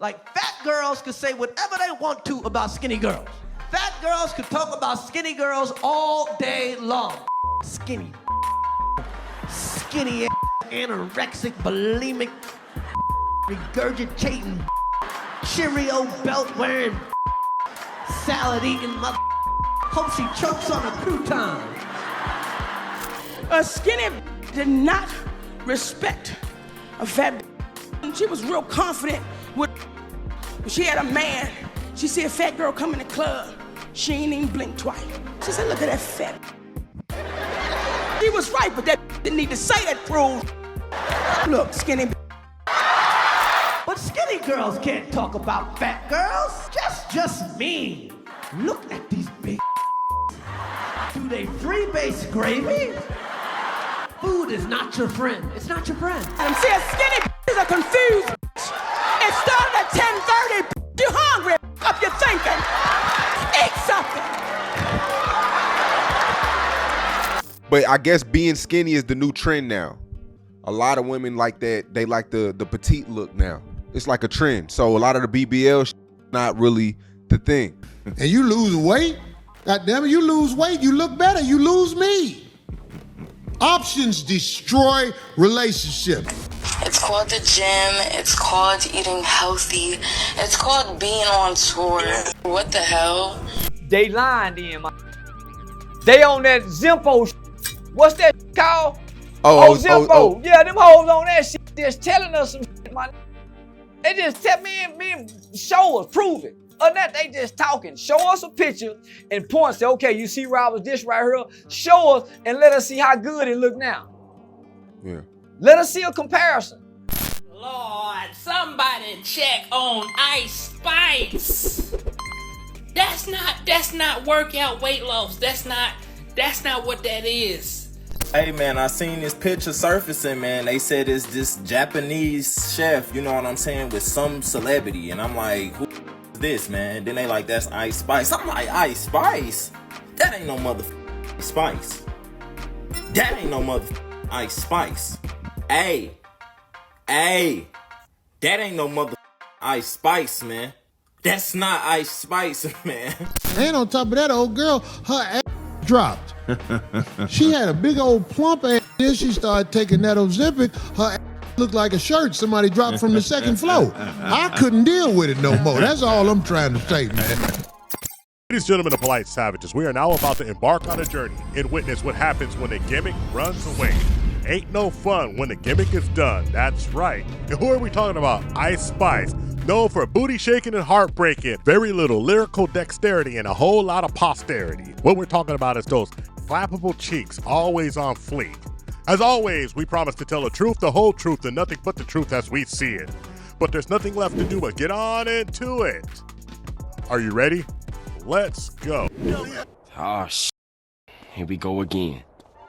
Like, fat girls could say whatever they want to about skinny girls. Fat girls could talk about skinny girls all day long. Skinny, anorexic, bulimic, regurgitating, Cheerio belt wearing, salad eating mother. Hope she chokes on a crouton. A skinny did not respect a fat. She was real confident with. She had a man. She see a fat girl come in the club. She ain't even blink twice. She said, look at that fat. He was right, but that didn't need to say that through. Look, skinny. But skinny girls can't talk about fat girls. Just me. Look at these big. Do they freebase gravy? Food is not your friend. It's not your friend. I'm saying skinny is a confused. It started at 10:30. You hungry? Up your thinking. Eat something. But I guess being skinny is the new trend now. A lot of women like that. They like the petite look now. It's like a trend. So a lot of the BBL not really the thing. And you lose weight? God damn it, you lose weight, you look better, you lose me. Options destroy relationships. It's called the gym, it's called eating healthy, it's called being on tour. What the hell? They lying then, man. They on that Zimpo. What's that called? Oh, Zimpo. Oh. Yeah, them hoes on that shit just telling us some shit, man. They just tell me and show us, prove it. Other than that, they just talking. Show us a picture and point, say, okay, you see where I was this right here? Show us and let us see how good it look now. Yeah. Let us see a comparison. Lord, somebody check on Ice Spice. That's not workout weight loss. That's not what that is. Hey man, I seen this picture surfacing, man. They said it's this Japanese chef, you know what I'm saying, with some celebrity. And I'm like, who is this, man? Then they like, that's Ice Spice. I'm like, Ice Spice? That ain't no motherfucking Spice. That ain't no motherfucking Ice Spice. Hey, that ain't no motherfucking Ice Spice, man. That's not Ice Spice, man. And on top of that, old girl, her ass dropped. She had a big old plump ass. Then she started taking that Ozempic. Her ass looked like a shirt somebody dropped from the second floor. I couldn't deal with it no more. That's all I'm trying to say, man. Ladies and gentlemen of Polite Savages, we are now about to embark on a journey and witness what happens when the gimmick runs away. Ain't no fun when the gimmick is done. That's right. And who are we talking about? Ice Spice. Known for booty shaking and heartbreaking, very little lyrical dexterity, and a whole lot of posterity. What we're talking about is those flappable cheeks, always on fleek. As always, we promise to tell the truth, the whole truth, and nothing but the truth as we see it. But there's nothing left to do but get on into it. Are you ready? Let's go. Oh, here we go again.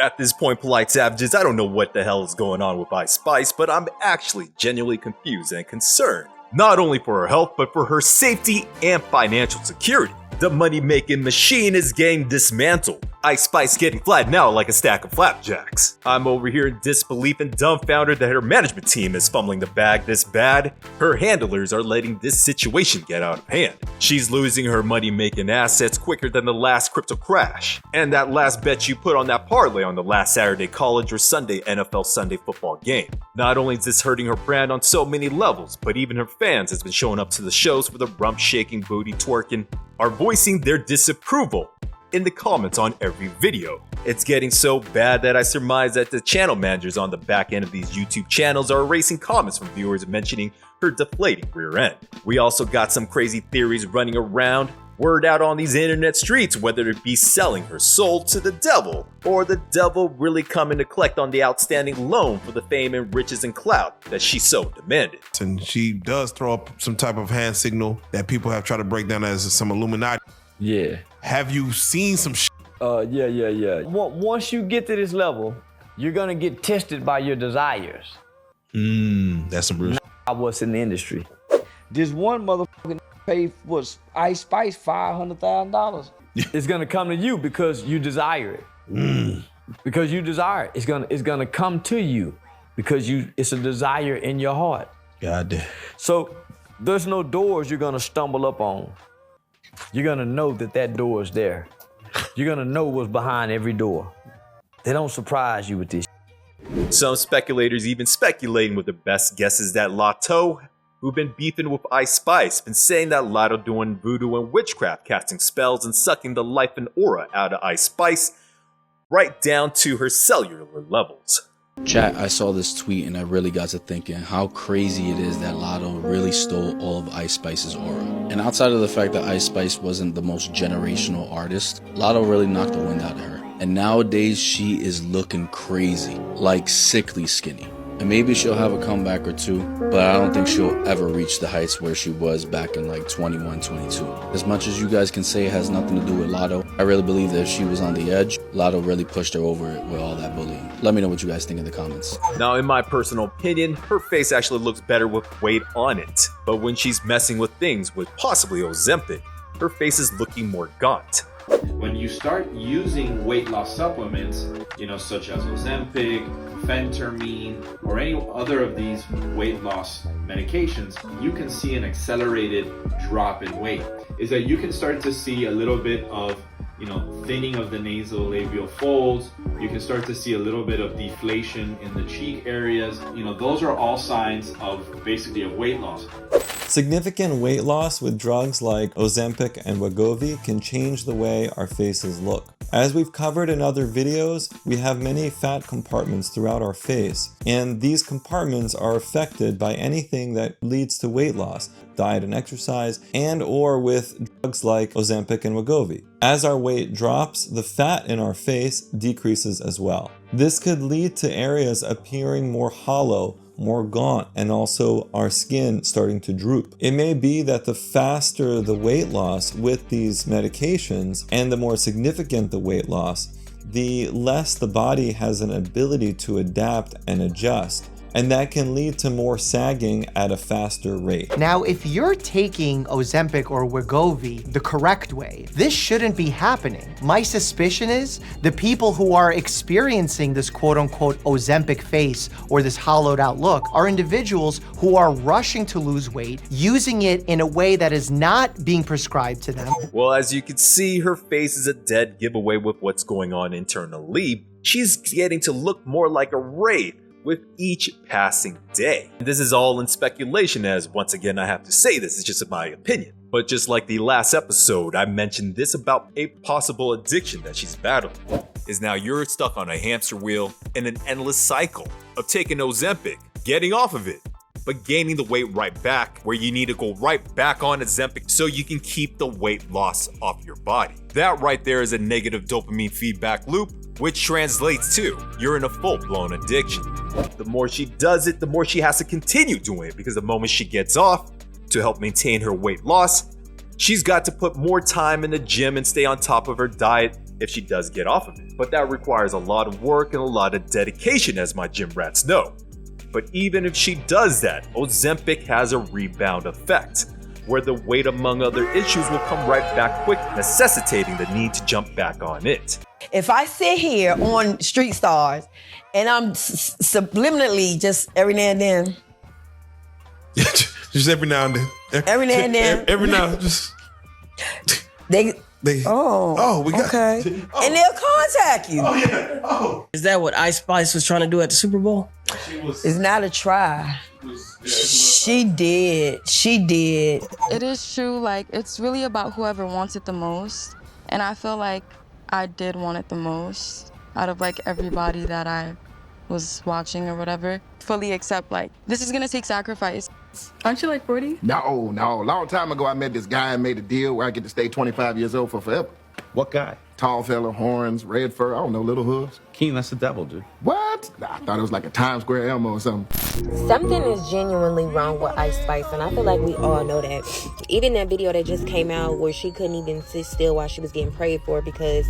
At this point, Polite Savages, I don't know what the hell is going on with Ice Spice, but I'm actually genuinely confused and concerned. Not only for her health, but for her safety and financial security. The money-making machine is getting dismantled. Ice Spice getting flattened out like a stack of flapjacks. I'm over here in disbelief and dumbfounded that her management team is fumbling the bag this bad. Her handlers are letting this situation get out of hand. She's losing her money-making assets quicker than the last crypto crash. And that last bet you put on that parlay on the last Saturday college or Sunday NFL Sunday football game. Not only is this hurting her brand on so many levels, but even her fans has been showing up to the shows with a rump-shaking, booty twerking, are voicing their disapproval in the comments on every video. It's getting so bad that I surmise that the channel managers on the back end of these YouTube channels are erasing comments from viewers mentioning her deflating rear end. We also got some crazy theories running around, word out on these internet streets, whether it be selling her soul to the devil, or the devil really coming to collect on the outstanding loan for the fame and riches and clout that she so demanded. And she does throw up some type of hand signal that people have tried to break down as some Illuminati. Yeah. Have you seen some shit? Yeah. Once you get to this level, you're gonna get tested by your desires. That's some real shit. What's in the industry. This one motherfucking pay was Ice Spice $500,000. It's gonna come to you because you desire it. Because you desire it. It's gonna come to you because it's a desire in your heart. God damn. So There's no doors you're gonna stumble up on. You're gonna know that door is there. You're gonna know what's behind every door. They don't surprise you with this. Some speculators even speculating with the best guesses that Lotto, who've been beefing with Ice Spice, been saying that Lotto doing voodoo and witchcraft, casting spells and sucking the life and aura out of Ice Spice, right down to her cellular levels. Chat, I saw this tweet and I really got to thinking how crazy it is that Lotto really stole all of Ice Spice's aura. And outside of the fact that Ice Spice wasn't the most generational artist, Lotto really knocked the wind out of her. And nowadays she is looking crazy, like sickly skinny. And maybe she'll have a comeback or two, but I don't think she'll ever reach the heights where she was back in like 21, 22. As much as you guys can say it has nothing to do with Lotto, I really believe that if she was on the edge, Lotto really pushed her over it with all that bullying. Let me know what you guys think in the comments. Now, in my personal opinion, her face actually looks better with weight on it. But when she's messing with things with possibly Ozempic, her face is looking more gaunt. When you start using weight loss supplements, such as Ozempic, phentermine, or any other of these weight loss medications, you can see an accelerated drop in weight. Is that you can start to see a little bit of thinning of the nasolabial folds. You can start to see a little bit of deflation in the cheek areas. Those are all signs of basically a weight loss. Significant weight loss with drugs like Ozempic and Wegovy can change the way our faces look. As we've covered in other videos, we have many fat compartments throughout our face, and these compartments are affected by anything that leads to weight loss, diet and exercise, and or with drugs like Ozempic and Wegovy. As our weight drops, the fat in our face decreases as well. This could lead to areas appearing more hollow, more gaunt, and also our skin starting to droop. It may be that the faster the weight loss with these medications and the more significant the weight loss, the less the body has an ability to adapt and adjust. And that can lead to more sagging at a faster rate. Now, if you're taking Ozempic or Wegovy the correct way, this shouldn't be happening. My suspicion is the people who are experiencing this quote-unquote Ozempic face or this hollowed out look are individuals who are rushing to lose weight, using it in a way that is not being prescribed to them. Well, as you can see, her face is a dead giveaway with what's going on internally. She's getting to look more like a wraith with each passing day. This is all in speculation, as once again I have to say this is just my opinion. But just like the last episode, I mentioned this about a possible addiction that she's battling. Is now you're stuck on a hamster wheel in an endless cycle of taking Ozempic, getting off of it, but gaining the weight right back, where you need to go right back on Ozempic so you can keep the weight loss off your body. That right there is a negative dopamine feedback loop, which translates to you're in a full-blown addiction. The more she does it, the more she has to continue doing it, because the moment she gets off to help maintain her weight loss, she's got to put more time in the gym and stay on top of her diet if she does get off of it. But that requires a lot of work and a lot of dedication, as my gym rats know. But even if she does that, Ozempic has a rebound effect, where the weight among other issues will come right back quick, necessitating the need to jump back on it. If I sit here on Street Stars and I'm subliminally just every now and then. Just every now and then. Every now and then. Every now just. They we got. Okay. Oh. And they'll contact you. Oh, yeah. Oh. Is that what Ice Spice was trying to do at the Super Bowl? It's not a try. She did. It is true, like, it's really about whoever wants it the most. And I feel like I did want it the most out of, like, everybody that I was watching or whatever. Fully accept, like, this is gonna take sacrifice. Aren't you like 40? No. A long time ago, I met this guy and made a deal where I get to stay 25 years old for forever. What guy? Tall fella, horns, red fur, I don't know, little hooves. Keen, that's the devil, dude. What? I thought it was like a Times Square Elmo or something. Something is genuinely wrong with Ice Spice, and I feel like we all know that. Even that video that just came out where she couldn't even sit still while she was getting prayed for because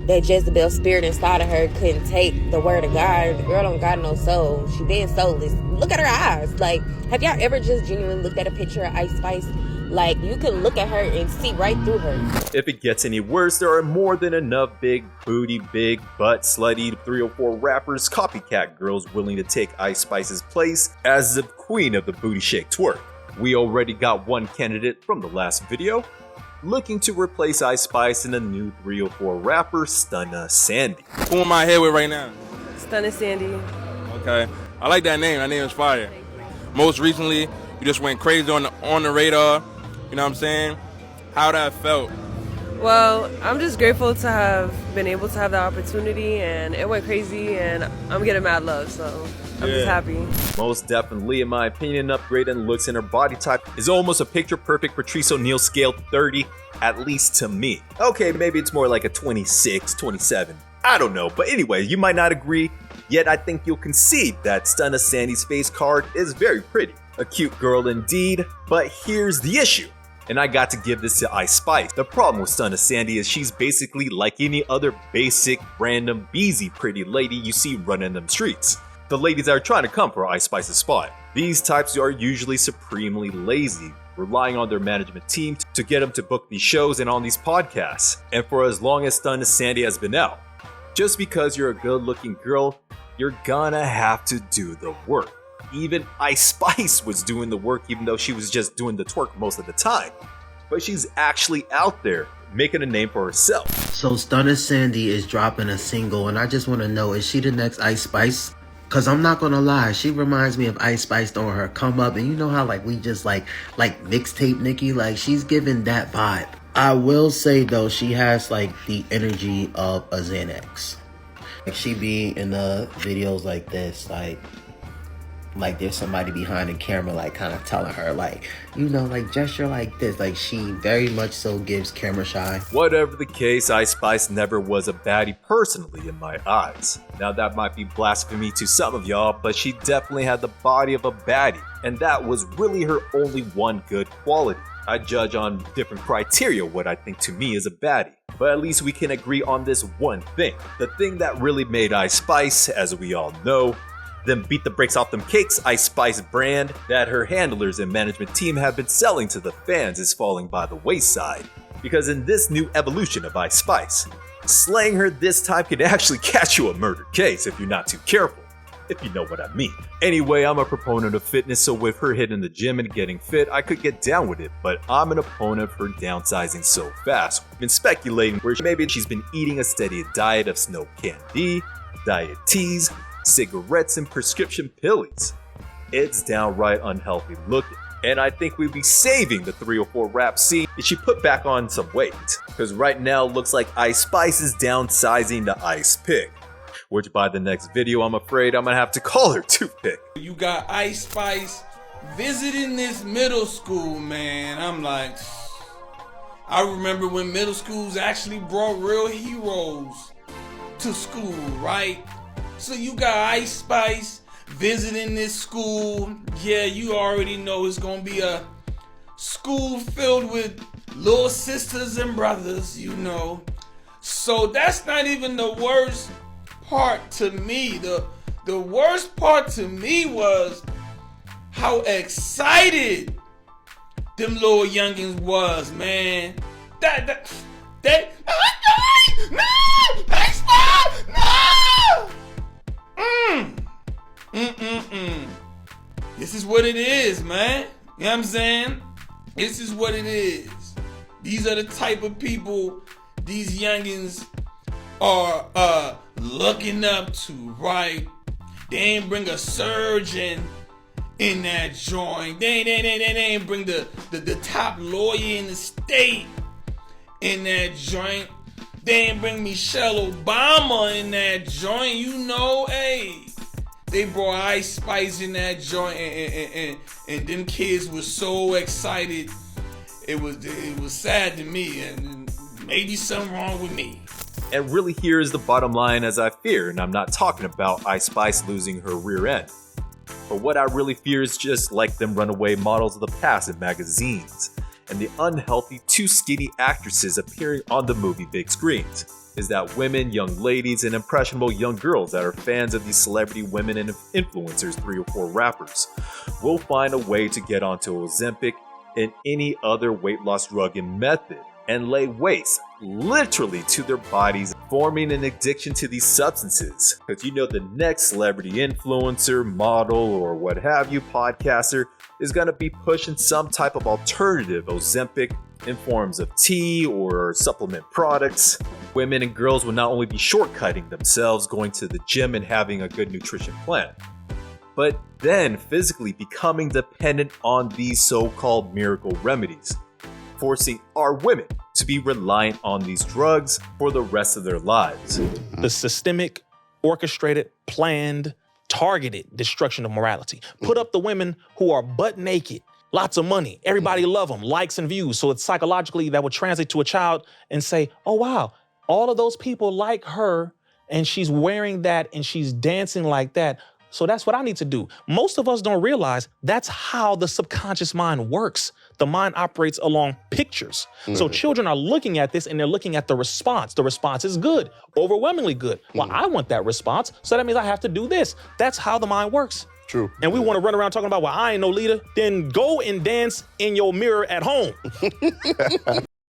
that Jezebel spirit inside of her couldn't take the word of God. The girl don't got no soul. She being soulless. Look at her eyes. Like, have y'all ever just genuinely looked at a picture of Ice Spice? Like, you can look at her and see right through her. If it gets any worse, there are more than enough big booty, big butt, slutty 304 rappers, copycat girls willing to take Ice Spice's place as the queen of the booty shake twerk. We already got one candidate from the last video, looking to replace Ice Spice in a new 304 rapper, Stunna Sandy. Who am I here with right now? Stunna Sandy. Okay, I like that name. That name is fire. Most recently, you just went crazy on the radar. You know what I'm saying? How that felt? Well, I'm just grateful to have been able to have that opportunity, and it went crazy, and I'm getting mad love, so I'm just happy. Most definitely, in my opinion, an upgrade in looks and her body type is almost a picture-perfect Patrice O'Neal scale 30, at least to me. Okay, maybe it's more like a 26, 27. I don't know, but anyway, you might not agree, yet I think you'll concede that Stunna Sandy's face card is very pretty. A cute girl indeed, but here's the issue. And I got to give this to Ice Spice. The problem with Stunna Sandy is she's basically like any other basic, random, beezy pretty lady you see running them streets. The ladies that are trying to come for Ice Spice's spot. These types are usually supremely lazy, relying on their management team to get them to book these shows and on these podcasts. And for as long as Stunna Sandy has been out, just because you're a good-looking girl, you're gonna have to do the work. Even Ice Spice was doing the work even though she was just doing the twerk most of the time. But she's actually out there making a name for herself. So Stunna Sandy is dropping a single, and I just want to know, is she the next Ice Spice? Cause I'm not gonna lie, she reminds me of Ice Spice throwing her come up, and you know how like we just like mixtape Nicki, like she's giving that vibe. I will say though, she has like the energy of a Xanax. Like she be in the videos like this, like there's somebody behind the camera like kind of telling her like, you know, like gesture like this. Like she very much so gives camera shy. Whatever the case, Ice Spice never was a baddie personally in my eyes. Now that might be blasphemy to some of y'all, but she definitely had the body of a baddie, and that was really her only one good quality. I judge on different criteria what I think to me is a baddie, but at least we can agree on this one thing. The thing that really made Ice Spice, as we all know, then beat the brakes off them cakes, Ice Spice brand that her handlers and management team have been selling to the fans is falling by the wayside. Because in this new evolution of Ice Spice, slaying her this time can actually catch you a murder case if you're not too careful, if you know what I mean. Anyway, I'm a proponent of fitness, so with her hitting the gym and getting fit, I could get down with it, but I'm an opponent of her downsizing so fast. I've been speculating where maybe she's been eating a steady diet of snow candy, diet teas, cigarettes, and prescription pills. It's downright unhealthy looking, and I think we'd be saving the 304 rap scene if she put back on some weight, because right now it looks like Ice Spice is downsizing to Ice Pick, which by the next video I'm afraid I'm gonna have to call her Toothpick. You got Ice Spice visiting this middle school, man. I'm like, I remember when middle schools actually brought real heroes to school, right? So you got Ice Spice visiting this school. Yeah, you already know it's gonna be a school filled with little sisters and brothers, you know. So that's not even the worst part to me. The worst part to me was how excited them little youngins was, man. Ice Spice, no! This is what it is, man. You know what I'm saying? This is what it is. These are the type of people these youngins are looking up to, right? They ain't bring a surgeon in that joint. They ain't bring the top lawyer in the state in that joint. They ain't bring Michelle Obama in that joint, you know, hey. They brought Ice Spice in that joint, and them kids were so excited. It was sad to me, and maybe something wrong with me. And really here is the bottom line as I fear, and I'm not talking about Ice Spice losing her rear end. But what I really fear is just like them runaway models of the past in magazines, and the unhealthy, too skinny actresses appearing on the movie big screens. Is that women, young ladies, and impressionable young girls that are fans of these celebrity women and influencers, 304 rappers, will find a way to get onto Ozempic and any other weight loss drug and method and lay waste literally to their bodies, forming an addiction to these substances. Because you know the next celebrity influencer, model, or what have you, podcaster is going to be pushing some type of alternative Ozempic in forms of tea or supplement products. Women and girls will not only be shortcutting themselves going to the gym and having a good nutrition plan, but then physically becoming dependent on these so-called miracle remedies, forcing our women to be reliant on these drugs for the rest of their lives. The systemic, orchestrated, planned, targeted destruction of morality. Put up the women who are butt naked, lots of money, everybody love them, likes and views. So it's psychologically that would translate to a child and say, oh wow, all of those people like her and she's wearing that and she's dancing like that. So that's what I need to do. Most of us don't realize that's how the subconscious mind works. The mind operates along pictures. So children are looking at this and they're looking at the response. The response is good, overwhelmingly good. Well, I want that response, so that means I have to do this. That's how the mind works. True. And we want to run around talking about, well, I ain't no leader. Then go and dance in your mirror at home.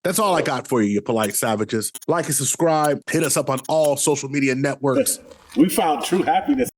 That's all I got for you polite savages. Like and subscribe. Hit us up on all social media networks. We found true happiness